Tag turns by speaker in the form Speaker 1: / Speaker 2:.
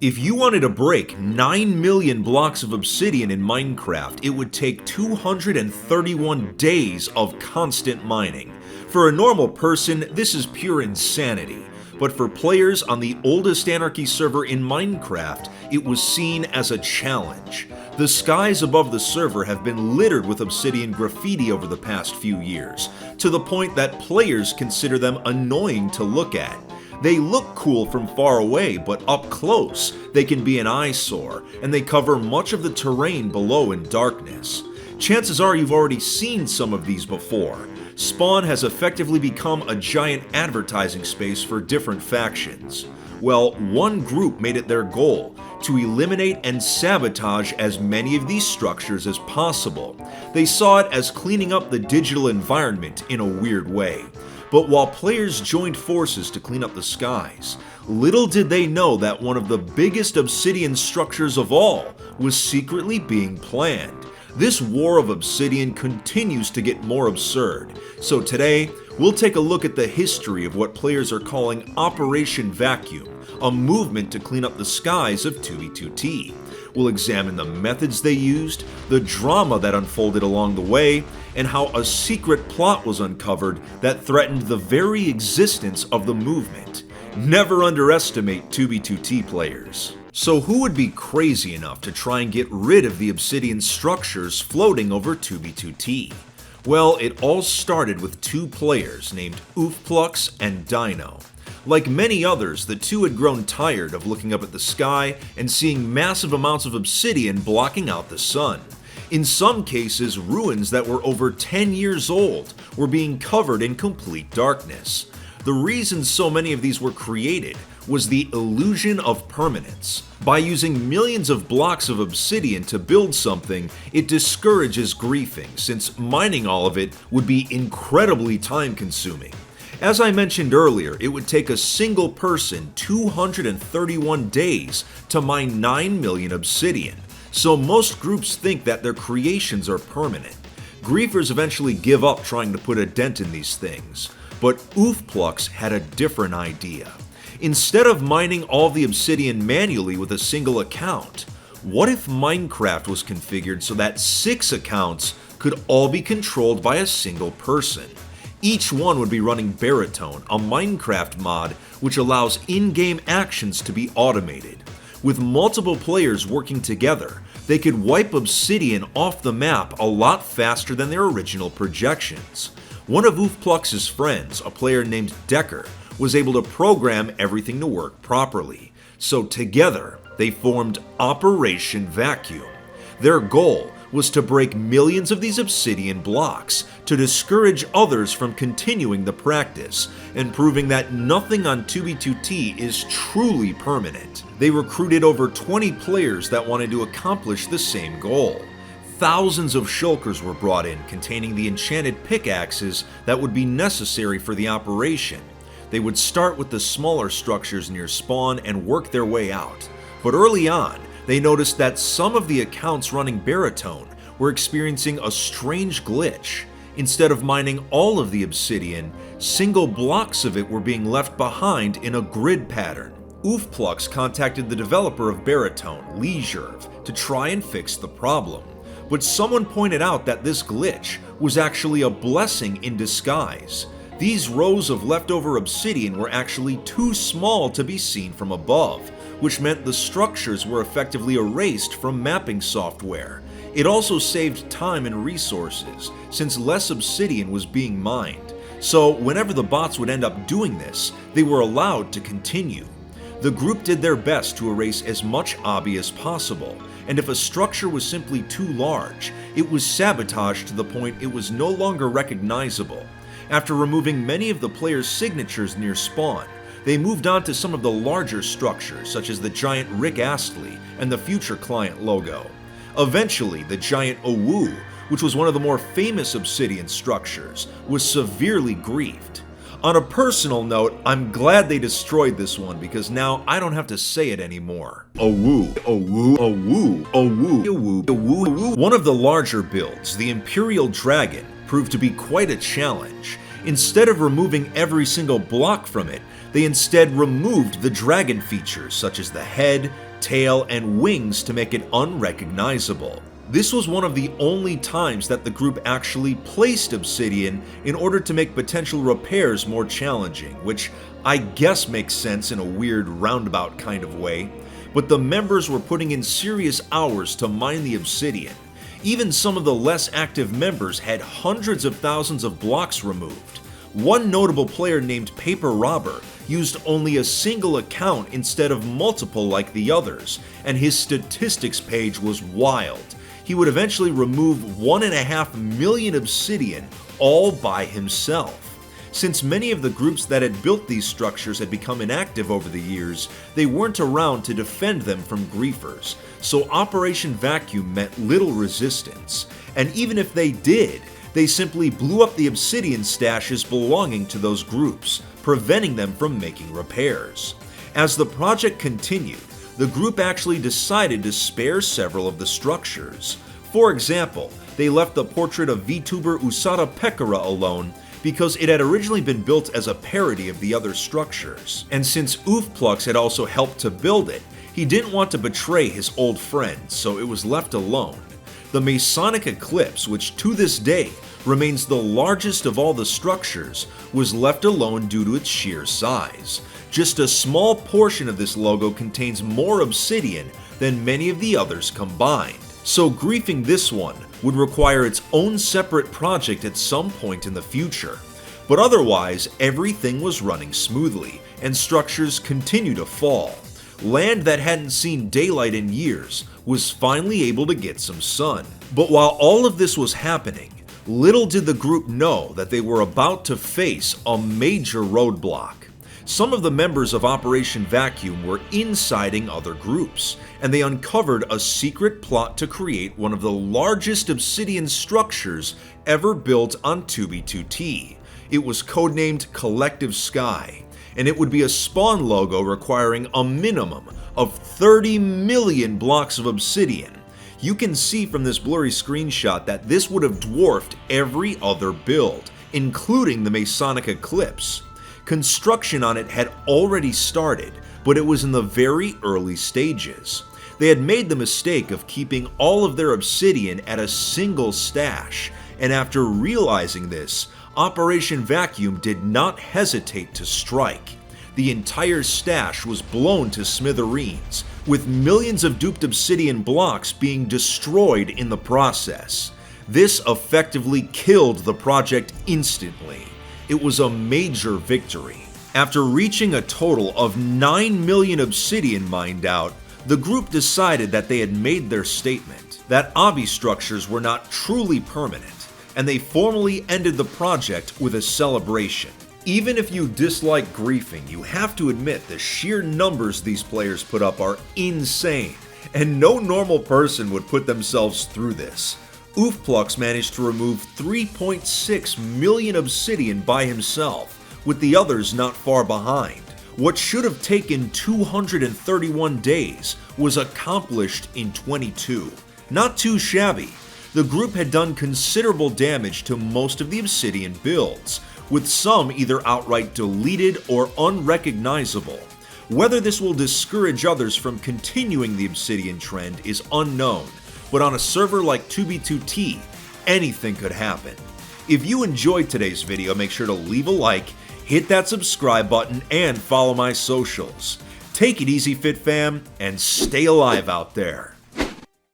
Speaker 1: If you wanted to break 9 million blocks of obsidian in Minecraft, it would take 231 days of constant mining. For a normal person, this is pure insanity. But for players on the oldest Anarchy server in Minecraft, it was seen as a challenge. The skies above the server have been littered with obsidian graffiti over the past few years, to the point that players consider them annoying to look at. They look cool from far away, but up close, they can be an eyesore, and they cover much of the terrain below in darkness. Chances are you've already seen some of these before. Spawn has effectively become a giant advertising space for different factions. Well, one group made it their goal to eliminate and sabotage as many of these structures as possible. They saw it as cleaning up the digital environment in a weird way. But while players joined forces to clean up the skies, little did they know that one of the biggest obsidian structures of all was secretly being planned. This war of obsidian continues to get more absurd, so today we'll take a look at the history of what players are calling Operation Vacuum, a movement to clean up the skies of 2b2t. We'll examine the methods they used, the drama that unfolded along the way, and how a secret plot was uncovered that threatened the very existence of the movement. Never underestimate 2b2t players. So who would be crazy enough to try and get rid of the obsidian structures floating over 2b2t? Well, it all started with two players named oofplux and Dino. Like many others, the two had grown tired of looking up at the sky and seeing massive amounts of obsidian blocking out the sun. In some cases, ruins that were over 10 years old were being covered in complete darkness. The reason so many of these were created was the illusion of permanence. By using millions of blocks of obsidian to build something, it discourages griefing, since mining all of it would be incredibly time-consuming. As I mentioned earlier, it would take a single person 231 days to mine 9 million obsidian, so most groups think that their creations are permanent. Griefers eventually give up trying to put a dent in these things, but oofplux had a different idea. Instead of mining all the obsidian manually with a single account, what if Minecraft was configured so that 6 accounts could all be controlled by a single person? Each one would be running Baritone, a Minecraft mod which allows in-game actions to be automated. With multiple players working together, they could wipe obsidian off the map a lot faster than their original projections. One of oofplux's friends, a player named Decker, was able to program everything to work properly. So together, they formed Operation Vacuum. Their goal was to break millions of these obsidian blocks to discourage others from continuing the practice and proving that nothing on 2b2t is truly permanent. They recruited over 20 players that wanted to accomplish the same goal. Thousands of shulkers were brought in containing the enchanted pickaxes that would be necessary for the operation. They would start with the smaller structures near spawn and work their way out. But early on, they noticed that some of the accounts running Baritone were experiencing a strange glitch. Instead of mining all of the obsidian, single blocks of it were being left behind in a grid pattern. Oofplux contacted the developer of Baritone, Leisure, to try and fix the problem. But someone pointed out that this glitch was actually a blessing in disguise. These rows of leftover obsidian were actually too small to be seen from above, which meant the structures were effectively erased from mapping software. It also saved time and resources, since less obsidian was being mined. So whenever the bots would end up doing this, they were allowed to continue. The group did their best to erase as much obby as possible, and if a structure was simply too large, it was sabotaged to the point it was no longer recognizable. After removing many of the players' signatures near spawn, they moved on to some of the larger structures, such as the giant Rick Astley and the future client logo. Eventually, the giant Owu, which was one of the more famous obsidian structures, was severely griefed. On a personal note, I'm glad they destroyed this one because now I don't have to say it anymore. Owu, Owu, Owu, Owu, Owu, Owu, Owu. One of the larger builds, the Imperial Dragon, proved to be quite a challenge. Instead of removing every single block from it, they instead removed the dragon features such as the head, tail, and wings to make it unrecognizable. This was one of the only times that the group actually placed obsidian in order to make potential repairs more challenging, which I guess makes sense in a weird roundabout kind of way, but the members were putting in serious hours to mine the obsidian. Even some of the less active members had hundreds of thousands of blocks removed. One notable player named Paper Robber used only a single account instead of multiple like the others, and his statistics page was wild. He would eventually remove 1.5 million obsidian all by himself. Since many of the groups that had built these structures had become inactive over the years, they weren't around to defend them from griefers, so Operation Vacuum met little resistance. And even if they did, they simply blew up the obsidian stashes belonging to those groups, preventing them from making repairs. As the project continued, the group actually decided to spare several of the structures. For example, they left the portrait of VTuber Usada Pekara alone because it had originally been built as a parody of the other structures. And since oofplux had also helped to build it, he didn't want to betray his old friend, so it was left alone. The Masonic Eclipse, which to this day remains the largest of all the structures, was left alone due to its sheer size. Just a small portion of this logo contains more obsidian than many of the others combined. So griefing this one would require its own separate project at some point in the future. But otherwise, everything was running smoothly, and structures continued to fall. Land that hadn't seen daylight in years was finally able to get some sun. But while all of this was happening, little did the group know that they were about to face a major roadblock. Some of the members of Operation Vacuum were insiding other groups, and they uncovered a secret plot to create one of the largest obsidian structures ever built on 2b2t. It was codenamed Collective Sky, and it would be a spawn logo requiring a minimum of 30 million blocks of obsidian. You can see from this blurry screenshot that this would have dwarfed every other build, including the Masonic Eclipse. Construction on it had already started, but it was in the very early stages. They had made the mistake of keeping all of their obsidian at a single stash, and after realizing this, Operation Vacuum did not hesitate to strike. The entire stash was blown to smithereens, with millions of duped obsidian blocks being destroyed in the process. This effectively killed the project instantly. It was a major victory. After reaching a total of 9 million obsidian mined out, the group decided that they had made their statement, that obby structures were not truly permanent, and they formally ended the project with a celebration. Even if you dislike griefing, you have to admit the sheer numbers these players put up are insane, and no normal person would put themselves through this. oofplux managed to remove 3.6 million obsidian by himself, with the others not far behind. What should have taken 231 days was accomplished in 22. Not too shabby. The group had done considerable damage to most of the obsidian builds, with some either outright deleted or unrecognizable. Whether this will discourage others from continuing the obsidian trend is unknown, but on a server like 2b2t, anything could happen. If you enjoyed today's video, make sure to leave a like, hit that subscribe button, and follow my socials. Take it easy, Fit Fam, and stay alive out there.